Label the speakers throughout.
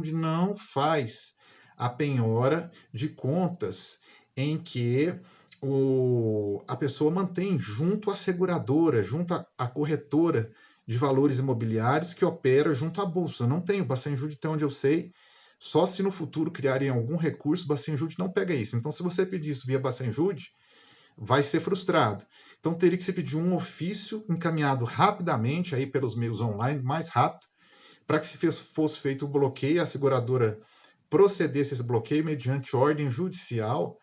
Speaker 1: não faz a penhora de contas em que a pessoa mantém junto à seguradora, junto à corretora de valores imobiliários que opera junto à bolsa. Não tem, o Bacenjude, até onde eu sei, só se no futuro criarem algum recurso, o Bacenjude não pega isso. Então, se você pedir isso via Bacenjude, vai ser frustrado. Então, teria que se pedir um ofício encaminhado rapidamente aí pelos meios online, mais rápido, para que se fosse feito o bloqueio, a seguradora procedesse esse bloqueio mediante ordem judicial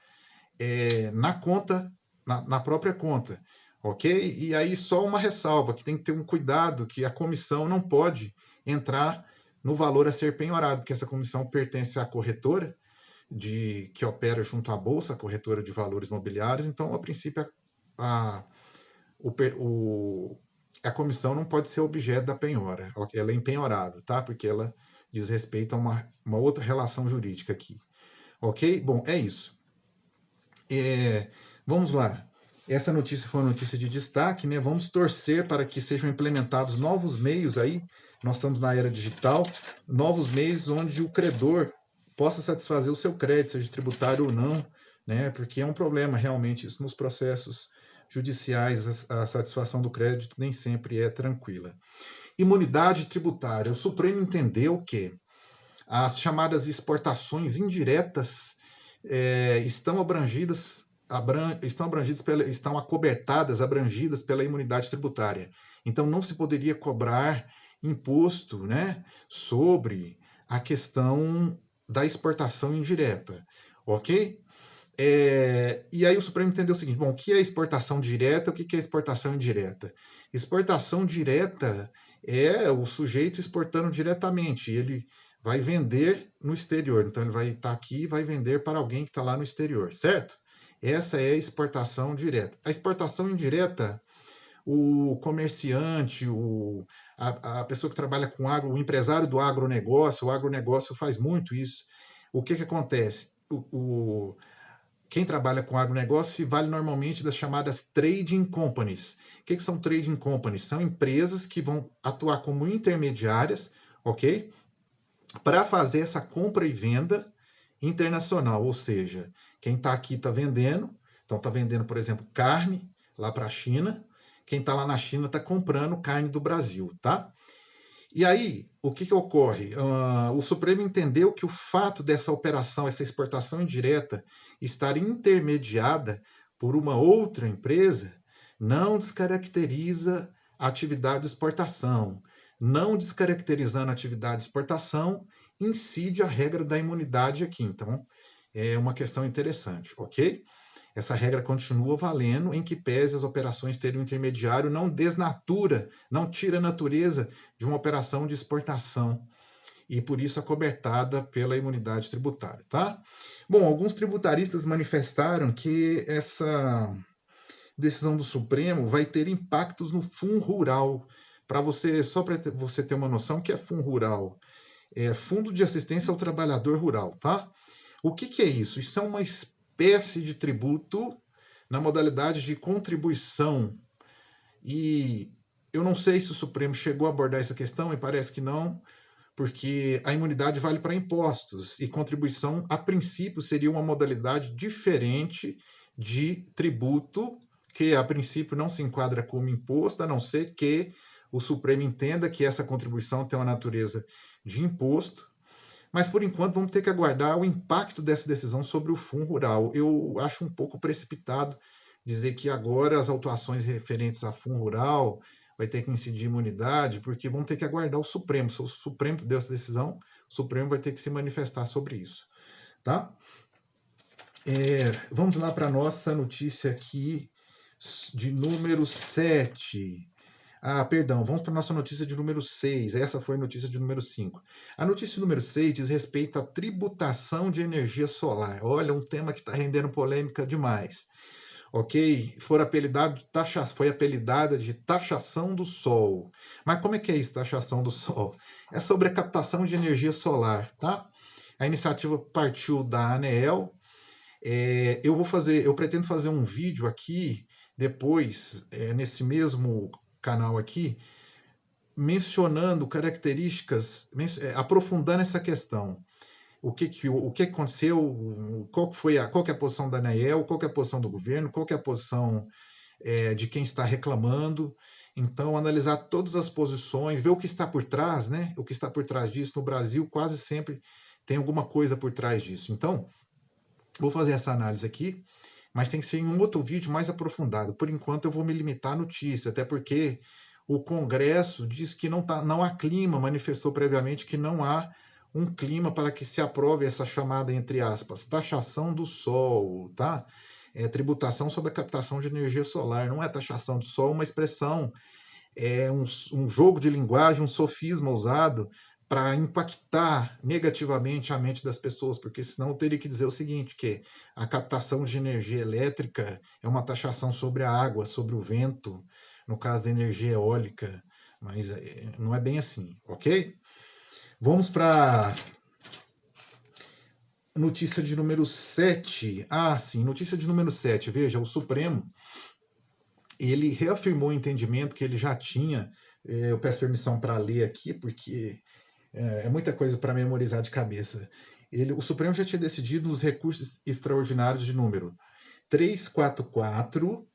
Speaker 1: na conta, na própria conta, ok? E aí só uma ressalva, que tem que ter um cuidado, que a comissão não pode entrar no valor a ser penhorado, porque essa comissão pertence à corretora, que opera junto à Bolsa, a corretora de valores mobiliários, então, a princípio, a, o, a comissão não pode ser objeto da penhora, ela é empenhorável, tá? Porque ela diz respeito a uma outra relação jurídica aqui, ok? Bom, é isso. Vamos lá. Essa notícia foi uma notícia de destaque, né? Vamos torcer para que sejam implementados novos meios aí. Nós estamos na era digital, novos meios onde o credor possa satisfazer o seu crédito, seja tributário ou não, né? Porque é um problema realmente isso nos processos judiciais, a satisfação do crédito nem sempre é tranquila. Imunidade tributária. O Supremo entendeu que as chamadas exportações indiretas estão abrangidas estão acobertadas, abrangidas pela imunidade tributária. Então, não se poderia cobrar imposto, né, sobre a questão da exportação indireta, ok? E aí o Supremo entendeu o seguinte: bom, o que é exportação direta, o que é exportação indireta? Exportação direta é o sujeito exportando diretamente, ele vai vender no exterior, então ele vai estar aqui e vai vender para alguém que está lá no exterior, certo? Essa é a exportação direta. A exportação indireta, o comerciante, a pessoa que trabalha com agro, o empresário do agronegócio, o agronegócio faz muito isso. O que acontece? Quem trabalha com agronegócio se vale normalmente das chamadas trading companies. O que são trading companies? São empresas que vão atuar como intermediárias, ok? Para fazer essa compra e venda internacional, ou seja, quem está aqui está vendendo, então está vendendo, por exemplo, carne lá para a China, quem está lá na China está comprando carne do Brasil, tá? E aí, o que ocorre? O Supremo entendeu que o fato dessa operação, essa exportação indireta, estar intermediada por uma outra empresa, não descaracteriza a atividade de exportação. Não descaracterizando a atividade de exportação, incide a regra da imunidade aqui. Então, é uma questão interessante, ok? Essa regra continua valendo, em que pese as operações terem um intermediário, não desnatura, não tira a natureza de uma operação de exportação, e por isso acobertada pela imunidade tributária, tá? Bom, alguns tributaristas manifestaram que essa decisão do Supremo vai ter impactos no Fundo Rural. Para você, só para você ter uma noção, o que é Fundo Rural? É Fundo de Assistência ao Trabalhador Rural, tá? O que é isso? Isso é uma espécie de tributo na modalidade de contribuição. E eu não sei se o Supremo chegou a abordar essa questão, e parece que não, porque a imunidade vale para impostos e contribuição, a princípio, seria uma modalidade diferente de tributo, que a princípio não se enquadra como imposto, a não ser que o Supremo entenda que essa contribuição tem uma natureza de imposto. Mas, por enquanto, vamos ter que aguardar o impacto dessa decisão sobre o Fundo Rural. Eu acho um pouco precipitado dizer que agora as autuações referentes a Fundo Rural vai ter que incidir imunidade, porque vamos ter que aguardar o Supremo. Se o Supremo deu essa decisão, o Supremo vai ter que se manifestar sobre isso. Tá? Vamos lá para a nossa notícia aqui de número 7. Perdão, vamos para a nossa notícia de número 6. Essa foi a notícia de número 5. A notícia número 6 diz respeito à tributação de energia solar. Olha, um tema que está rendendo polêmica demais. Ok? Foi apelidada de taxação do sol. Mas como é que é isso, taxação do sol? É sobre a captação de energia solar, tá? A iniciativa partiu da ANEEL. Eu pretendo fazer um vídeo aqui, depois, nesse mesmo canal aqui, mencionando características, aprofundando essa questão. O que aconteceu, qual que é a posição da ANEEL, qual que é a posição do governo, qual que é a posição de quem está reclamando. Então, analisar todas as posições, ver o que está por trás, né? O que está por trás disso. No Brasil, quase sempre tem alguma coisa por trás disso. Então, vou fazer essa análise aqui, mas tem que ser em um outro vídeo mais aprofundado. Por enquanto, eu vou me limitar à notícia, até porque o Congresso diz que não há clima, manifestou previamente que não há um clima para que se aprove essa chamada, entre aspas, taxação do sol, tá? Tributação sobre a captação de energia solar. Não é taxação do sol, uma expressão, um jogo de linguagem, um sofisma usado para impactar negativamente a mente das pessoas, porque senão eu teria que dizer o seguinte, que a captação de energia elétrica é uma taxação sobre a água, sobre o vento, no caso da energia eólica, mas não é bem assim, ok? Vamos para notícia de número 7. Ah, sim, notícia de número 7. Veja, o Supremo, ele reafirmou o entendimento que ele já tinha. Eu peço permissão para ler aqui, porque é muita coisa para memorizar de cabeça. O Supremo já tinha decidido nos recursos extraordinários de número 344,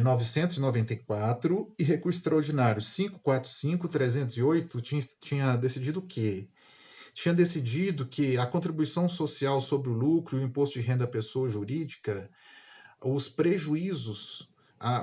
Speaker 1: 994 e recurso extraordinário 545, 308 tinha decidido o quê? Tinha decidido que a contribuição social sobre o lucro e o imposto de renda à pessoa jurídica, os prejuízos,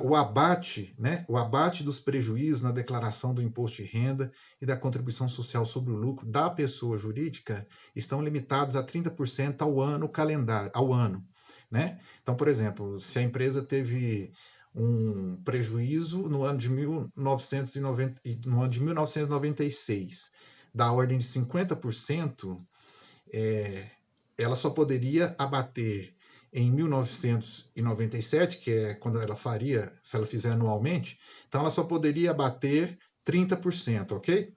Speaker 1: o abate, né, o abate dos prejuízos na declaração do imposto de renda e da contribuição social sobre o lucro da pessoa jurídica estão limitados a 30% ao ano calendário, ao ano, né? Então, por exemplo, se a empresa teve um prejuízo no ano de 1996 da ordem de 50%, ela só poderia abater em 1997, que é quando ela faria, se ela fizer anualmente, então ela só poderia abater 30%, ok?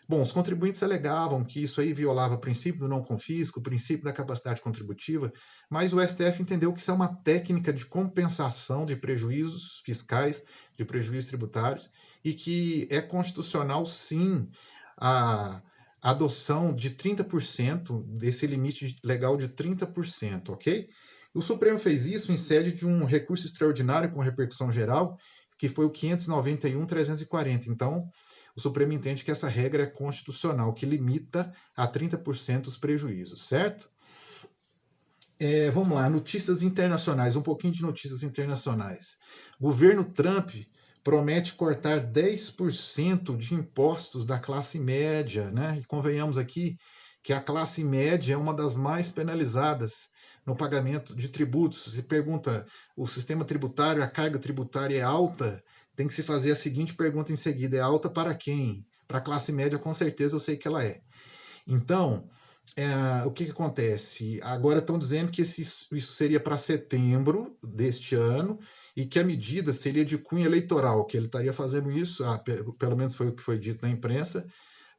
Speaker 1: Bom, os contribuintes alegavam que isso aí violava o princípio do não confisco, o princípio da capacidade contributiva, mas o STF entendeu que isso é uma técnica de compensação de prejuízos fiscais, de prejuízos tributários, e que é constitucional, sim, a adoção de 30%, desse limite legal de 30%, ok? O Supremo fez isso em sede de um recurso extraordinário com repercussão geral, que foi o 591.340. Então, o Supremo entende que essa regra é constitucional, que limita a 30% os prejuízos, certo? Vamos lá, notícias internacionais, um pouquinho de notícias internacionais. O governo Trump promete cortar 10% de impostos da classe média, né? E convenhamos aqui que a classe média é uma das mais penalizadas no pagamento de tributos. Se pergunta, o sistema tributário, a carga tributária é alta? Tem que se fazer a seguinte pergunta em seguida: é alta para quem? Para a classe média, com certeza eu sei que ela é. Então, o que acontece? Agora estão dizendo que isso seria para setembro deste ano e que a medida seria de cunho eleitoral, que ele estaria fazendo isso, pelo menos foi o que foi dito na imprensa,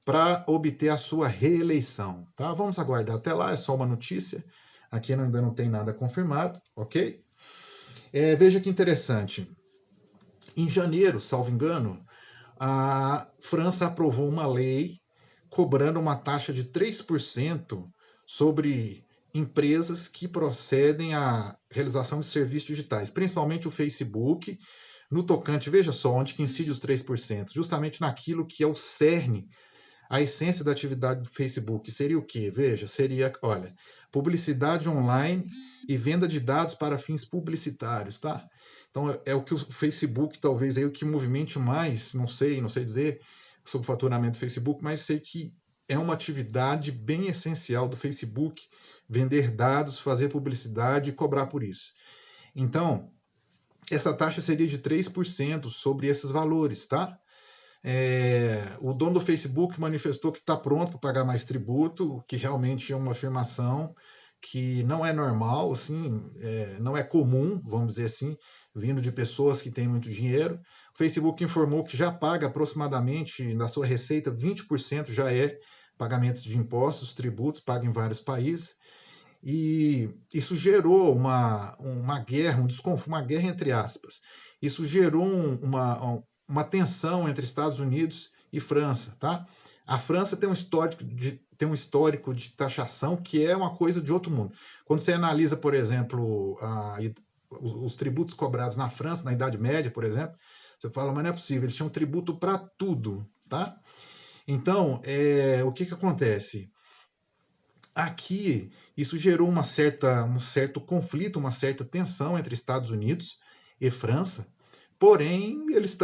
Speaker 1: para obter a sua reeleição. Tá? Vamos aguardar até lá, é só uma notícia. Aqui ainda não tem nada confirmado, ok? Veja que interessante. Em janeiro, salvo engano, a França aprovou uma lei cobrando uma taxa de 3% sobre empresas que procedem à realização de serviços digitais, principalmente o Facebook, no tocante, veja só, onde que incide os 3%, justamente naquilo que é o cerne, a essência da atividade do Facebook. Seria o quê? Veja, seria, olha, publicidade online e venda de dados para fins publicitários, tá? Então, é o que o Facebook, talvez, é o que movimente mais, não sei dizer sobre o faturamento do Facebook, mas sei que é uma atividade bem essencial do Facebook, vender dados, fazer publicidade e cobrar por isso. Então, essa taxa seria de 3% sobre esses valores, tá? O dono do Facebook manifestou que está pronto para pagar mais tributo, que realmente é uma afirmação que não é normal, assim, não é comum, vamos dizer assim, vindo de pessoas que têm muito dinheiro. O Facebook informou que já paga aproximadamente, na sua receita, 20% já é pagamentos de impostos, tributos, paga em vários países. E isso gerou uma guerra, uma guerra entre aspas. Isso gerou uma tensão entre Estados Unidos e França, tá? A França tem um histórico de taxação que é uma coisa de outro mundo. Quando você analisa, por exemplo, os tributos cobrados na França, na Idade Média, por exemplo, você fala, mas não é possível, eles tinham tributo para tudo, tá? Então, o que acontece? Aqui, isso gerou um certo conflito, uma certa tensão entre Estados Unidos e França, porém, eles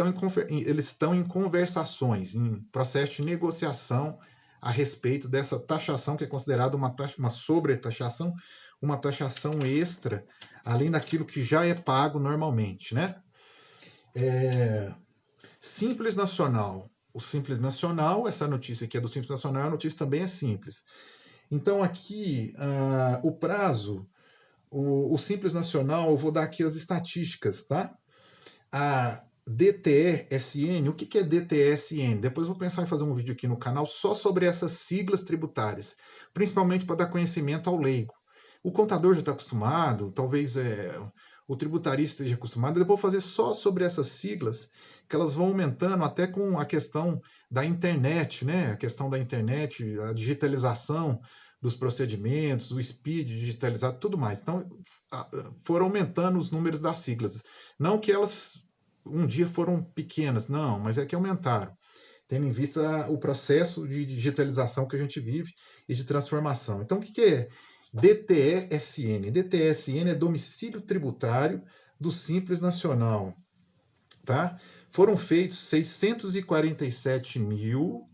Speaker 1: estão em conversações, em processo de negociação a respeito dessa taxação que é considerada uma sobretaxação, uma taxação extra, além daquilo que já é pago normalmente, né? Simples Nacional. O Simples Nacional, essa notícia aqui é do Simples Nacional, a notícia também é simples. Então, aqui, o prazo, o Simples Nacional, eu vou dar aqui as estatísticas, tá? A DTE-SN, o que é DTE-SN? Depois eu vou pensar em fazer um vídeo aqui no canal só sobre essas siglas tributárias, principalmente para dar conhecimento ao leigo. O contador já está acostumado, talvez o tributarista esteja acostumado, eu vou fazer só sobre essas siglas, que elas vão aumentando até com a questão da internet, né? A questão da internet, a digitalização dos procedimentos, o SPID digitalizado, tudo mais. Então, foram aumentando os números das siglas. Não que elas um dia foram pequenas, não, mas é que aumentaram, tendo em vista o processo de digitalização que a gente vive e de transformação. Então, o que é DTE-SN? DTE-SN é domicílio tributário do Simples Nacional. Tá? Foram feitos 647 mil.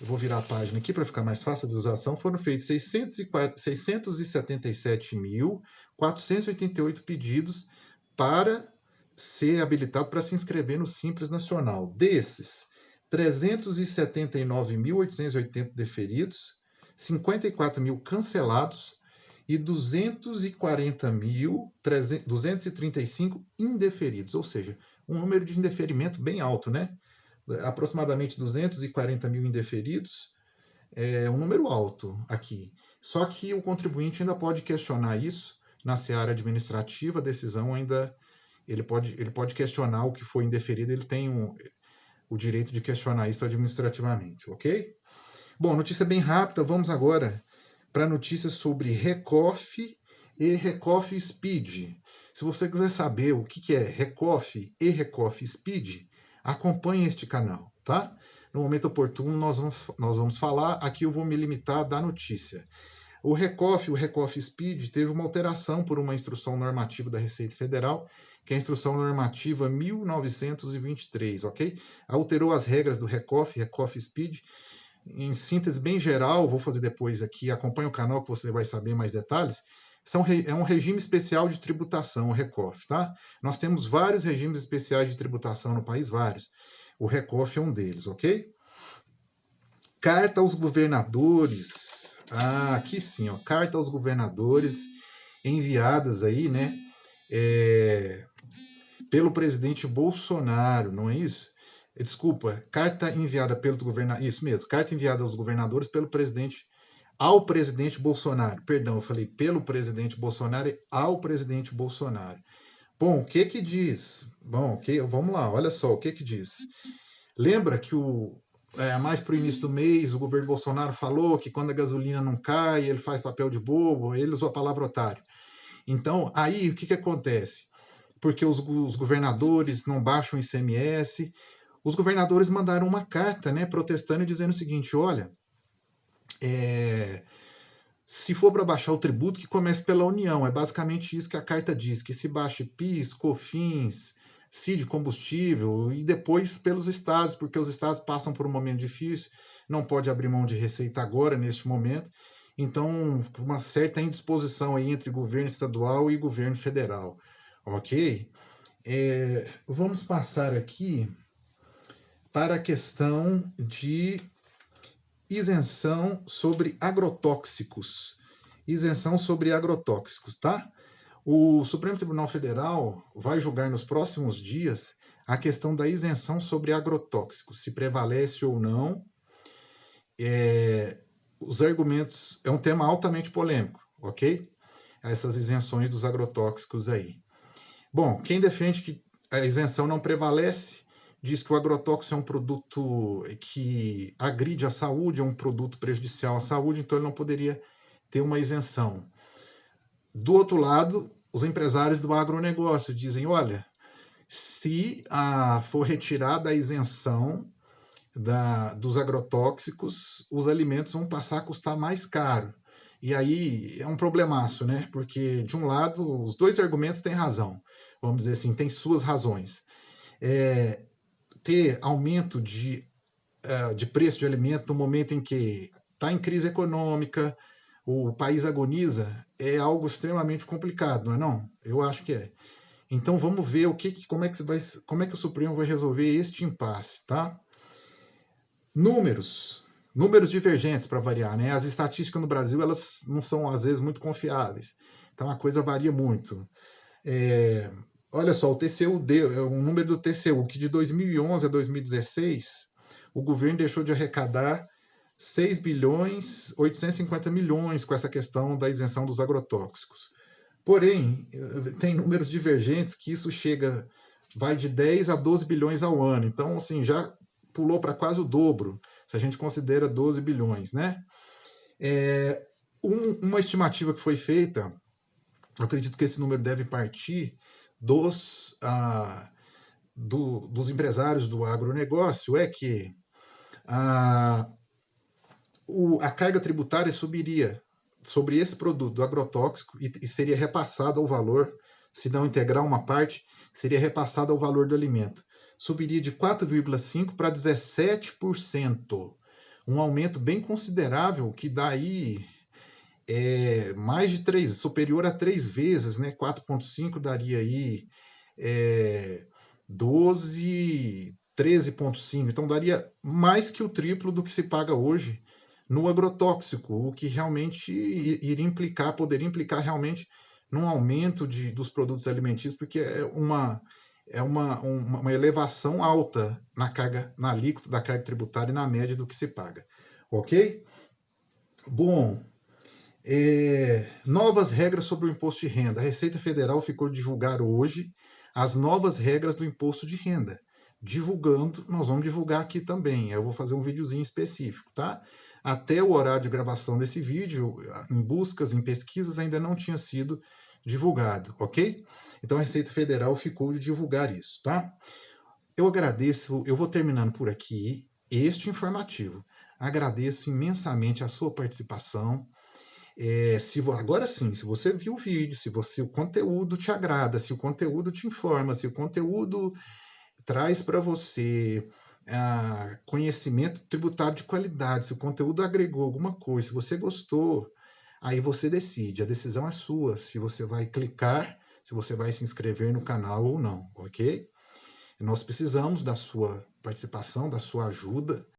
Speaker 1: Eu vou virar a página aqui para ficar mais fácil a visualização. Foram feitos 677.488 pedidos para ser habilitado para se inscrever no Simples Nacional. Desses, 379.880 deferidos, 54 mil cancelados e 240.235 indeferidos, ou seja, um número de indeferimento bem alto, né? Aproximadamente 240 mil indeferidos, é um número alto aqui. Só que o contribuinte ainda pode questionar isso na seara administrativa, a decisão ainda ele pode questionar o que foi indeferido, ele tem o direito de questionar isso administrativamente, ok? Bom, notícia bem rápida, vamos agora para notícias sobre Recoff e Recoff Speed. Se você quiser saber o que é Recoff e Recoff Speed, acompanhe este canal, tá? No momento oportuno nós vamos falar, aqui eu vou me limitar da notícia. O Recoff Speed teve uma alteração por uma instrução normativa da Receita Federal, que é a instrução normativa 1923, ok? Alterou as regras do Recoff Speed. Em síntese bem geral, vou fazer depois aqui, acompanhe o canal que você vai saber mais detalhes, é um regime especial de tributação, o Recoff, tá? Nós temos vários regimes especiais de tributação no país, vários. O Recoff é um deles, ok? Carta aos governadores. Aqui sim, ó, carta aos governadores enviadas aí, né, pelo presidente Bolsonaro, não é isso? Desculpa, carta enviada pelos governadores, isso mesmo, carta enviada aos governadores ao presidente Bolsonaro. Perdão, eu falei pelo presidente Bolsonaro e ao presidente Bolsonaro. Bom, o que diz? Bom, vamos lá, olha só, o que diz? Lembra que mais para o início do mês, o governo Bolsonaro falou que quando a gasolina não cai, ele faz papel de bobo, ele usou a palavra otário. Então, aí, o que acontece? Porque os governadores não baixam o ICMS, os governadores mandaram uma carta, né, protestando e dizendo o seguinte, olha, se for para baixar o tributo, que comece pela União. É basicamente isso que a carta diz, que se baixe PIS, COFINS, CID combustível e depois pelos estados, porque os estados passam por um momento difícil, não pode abrir mão de receita agora, neste momento. Então, uma certa indisposição aí entre governo estadual e governo federal. Ok? Vamos passar aqui para a questão de isenção sobre agrotóxicos. Isenção sobre agrotóxicos, tá? O Supremo Tribunal Federal vai julgar nos próximos dias a questão da isenção sobre agrotóxicos, se prevalece ou não. Os argumentos, é um tema altamente polêmico, ok? Essas isenções dos agrotóxicos aí. Bom, quem defende que a isenção não prevalece, diz que o agrotóxico é um produto que agride a saúde, é um produto prejudicial à saúde, então ele não poderia ter uma isenção. Do outro lado, os empresários do agronegócio dizem, olha, se for retirada a isenção dos agrotóxicos, os alimentos vão passar a custar mais caro. E aí é um problemaço, né? Porque, de um lado, os dois argumentos têm razão. Vamos dizer assim, tem suas razões. Ter aumento de preço de alimento no momento em que está em crise econômica, o país agoniza, é algo extremamente complicado, não é não? Eu acho que é. Então vamos ver como é que o Supremo vai resolver este impasse, tá? Números divergentes para variar, né? As estatísticas no Brasil elas não são às vezes muito confiáveis, então a coisa varia muito. Olha só, o TCU deu o número do TCU que de 2011 a 2016 o governo deixou de arrecadar 6 bilhões 850 milhões com essa questão da isenção dos agrotóxicos. Porém, tem números divergentes que isso vai de 10 a 12 bilhões ao ano. Então, assim, já pulou para quase o dobro, se a gente considera 12 bilhões, né? Uma estimativa que foi feita, eu acredito que esse número deve partir dos empresários do agronegócio, é que a carga tributária subiria sobre esse produto do agrotóxico e seria repassado ao valor, se não integrar uma parte, seria repassado ao valor do alimento. Subiria de 4,5% para 17%. Um aumento bem considerável, que dá aí mais de 3, superior a 3 vezes, né? 4,5 daria aí 12, 13,5. Então daria mais que o triplo do que se paga hoje no agrotóxico, o que realmente poderia implicar realmente num aumento dos produtos alimentícios, porque é uma elevação alta na alíquota da carga tributária e na média do que se paga. Ok? Bom, novas regras sobre o imposto de renda. A Receita Federal ficou de divulgar hoje as novas regras do imposto de renda. Divulgando, nós vamos divulgar aqui também. Eu vou fazer um videozinho específico, tá? Até o horário de gravação desse vídeo, em buscas, em pesquisas, ainda não tinha sido divulgado, ok? Então a Receita Federal ficou de divulgar isso, tá? Eu agradeço, eu vou terminando por aqui este informativo. Agradeço imensamente a sua participação. Agora sim, se você viu o vídeo, se o conteúdo te agrada, se o conteúdo te informa, se o conteúdo traz para você conhecimento tributário de qualidade, se o conteúdo agregou alguma coisa, se você gostou, aí você decide. A decisão é sua, se você vai clicar, se você vai se inscrever no canal ou não, ok? Nós precisamos da sua participação, da sua ajuda.